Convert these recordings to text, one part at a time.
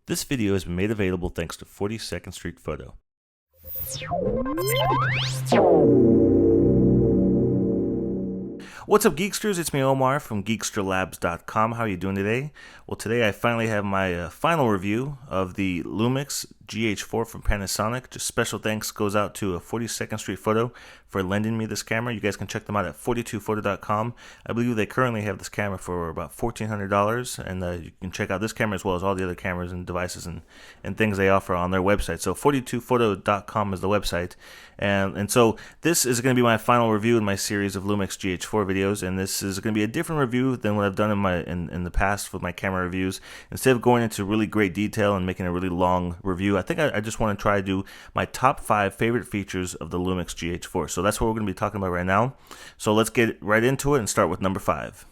This video has been made available thanks to 42nd Street Photo. What's up, Geeksters? It's me, Omar from geeksterlabs.com. How are you doing today? Well, today I finally have my final review of the Lumix GH4 from Panasonic. Just special thanks goes out to 42nd Street Photo for lending me this camera. You guys can check them out at 42photo.com. I believe they currently have this camera for about $1,400, and you can check out this camera as well as all the other cameras and devices and things they offer on their website. So 42photo.com is the website, and so this is going to be my final review in my series of Lumix GH4 videos, and this is going to be a different review than what I've done in the past with my camera reviews. Instead of going into really great detail and making a really long review, I think I just want to try to do my top 5 favorite features of the Lumix GH4. So that's what we're going to be talking about right now. So let's get right into it and start with number 5.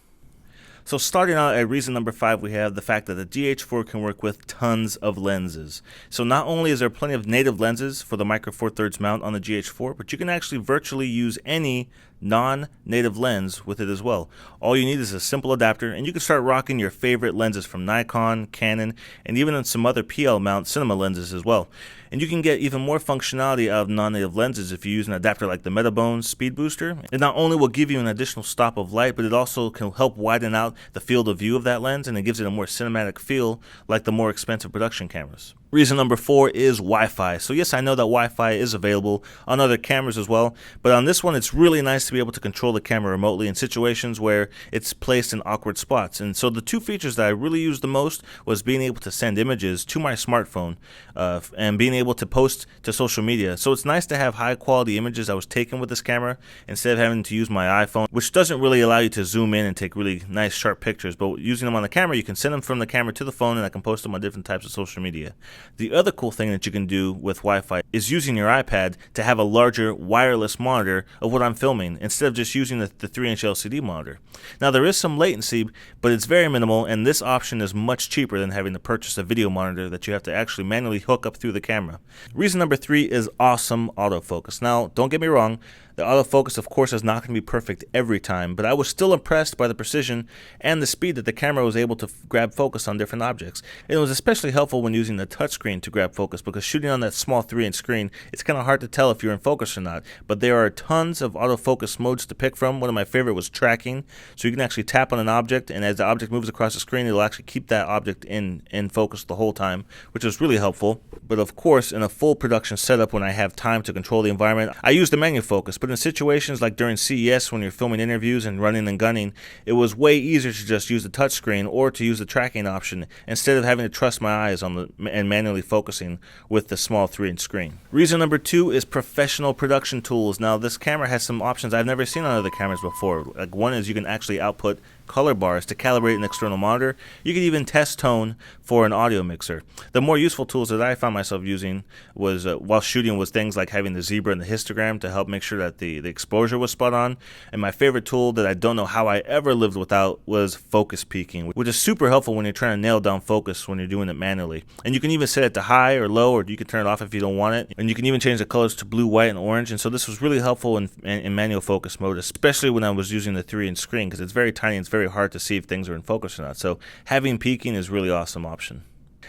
So starting out at reason number 5, we have the fact that the GH4 can work with tons of lenses. So not only is there plenty of native lenses for the Micro Four Thirds mount on the GH4, but you can actually virtually use any non-native lens with it as well. All you need is a simple adapter, and you can start rocking your favorite lenses from Nikon, Canon, and even some other PL mount cinema lenses as well. And you can get even more functionality out of non-native lenses if you use an adapter like the Metabone Speed Booster. It not only will give you an additional stop of light, but it also can help widen out the field of view of that lens, and it gives it a more cinematic feel like the more expensive production cameras. Reason number 4 is Wi-Fi. So yes, I know that Wi-Fi is available on other cameras as well, but on this one it's really nice to be able to control the camera remotely in situations where it's placed in awkward spots. And so the two features that I really used the most was being able to send images to my smartphone and being able to post to social media. So it's nice to have high quality images I was taking with this camera instead of having to use my iPhone, which doesn't really allow you to zoom in and take really nice sharp pictures. But using them on the camera, you can send them from the camera to the phone, and I can post them on different types of social media. The other cool thing that you can do with Wi-Fi is using your iPad to have a larger wireless monitor of what I'm filming instead of just using the 3-inch LCD monitor. Now there is some latency, but it's very minimal, and this option is much cheaper than having to purchase a video monitor that you have to actually manually hook up through the camera. Reason number 3 is awesome autofocus. Now don't get me wrong, the autofocus of course is not going to be perfect every time, but I was still impressed by the precision and the speed that the camera was able to grab focus on different objects. It was especially helpful when using the touchscreen to grab focus, because shooting on that small 3-inch screen, it's kind of hard to tell if you're in focus or not. But there are tons of autofocus modes to pick from. One of my favorite was tracking, so you can actually tap on an object, and as the object moves across the screen, it'll actually keep that object in focus the whole time, which is really helpful. But of course, in a full production setup, when I have time to control the environment, I use the menu focus. But in situations like during CES, when you're filming interviews and running and gunning, it was way easier to just use the touchscreen or to use the tracking option instead of having to trust my eyes on and manually focusing with the small 3-inch screen. Reason number 2 is professional production tools. Now this camera has some options I've never seen on other cameras before. Like, one is you can actually output color bars to calibrate an external monitor. You can even test tone for an audio mixer. The more useful tools that I found myself using was while shooting was things like having the zebra and the histogram to help make sure that the exposure was spot on. And my favorite tool that I don't know how I ever lived without was focus peaking, which is super helpful when you're trying to nail down focus when you're doing it manually. And you can even set it to high or low, or you can turn it off if you don't want it. And you can even change the colors to blue, white, and orange. And so this was really helpful in manual focus mode, especially when I was using the 3-inch screen, because it's very tiny and it's very hard to see if things are in focus or not. So having peaking is a really awesome option.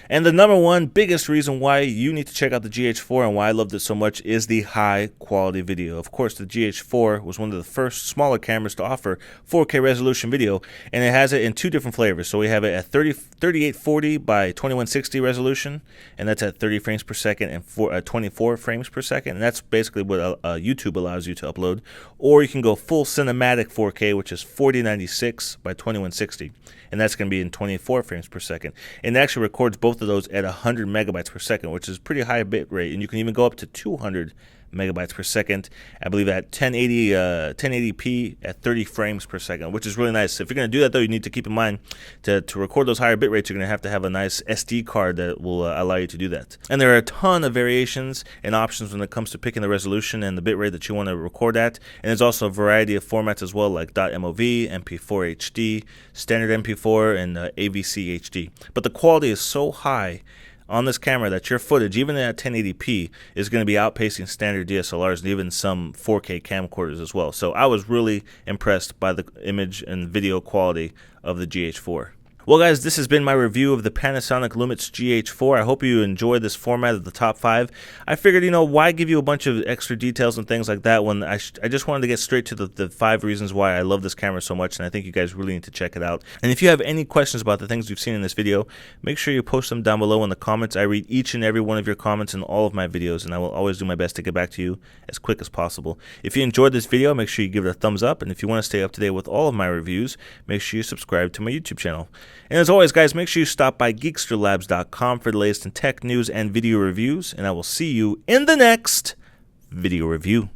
And the number one biggest reason why you need to check out the GH4 and why I loved it so much is the high quality video. Of course, the GH4 was one of the first smaller cameras to offer 4K resolution video, and it has it in 2 different flavors. So we have it at 3840 by 2160 resolution, and that's at 30 frames per second and 24 frames per second. And that's basically what YouTube allows you to upload. Or you can go full cinematic 4K, which is 4096 by 2160, and that's going to be in 24 frames per second. And it actually records both of those at 100 megabytes per second, which is pretty high bit rate, and you can even go up to 200 megabytes per second, I believe, at 1080p at 30 frames per second, which is really nice. If you're going to do that, though, you need to keep in mind to record those higher bit rates, you're going to have a nice SD card that will allow you to do that. And there are a ton of variations and options when it comes to picking the resolution and the bit rate that you want to record at. And there's also a variety of formats as well, like .mov, MP4 HD, standard MP4, and AVC HD. But the quality is so high on this camera that your footage, even at 1080p, is going to be outpacing standard DSLRs and even some 4K camcorders as well. So I was really impressed by the image and video quality of the GH4. Well, guys, this has been my review of the Panasonic Lumix GH4. I hope you enjoyed this format of the top 5. I figured, why give you a bunch of extra details and things like that when I just wanted to get straight to the 5 reasons why I love this camera so much, and I think you guys really need to check it out. And if you have any questions about the things you've seen in this video, make sure you post them down below in the comments. I read each and every one of your comments in all of my videos, and I will always do my best to get back to you as quick as possible. If you enjoyed this video, make sure you give it a thumbs up, and if you want to stay up to date with all of my reviews, make sure you subscribe to my YouTube channel. And as always, guys, make sure you stop by geeksterlabs.com for the latest in tech news and video reviews, and I will see you in the next video review.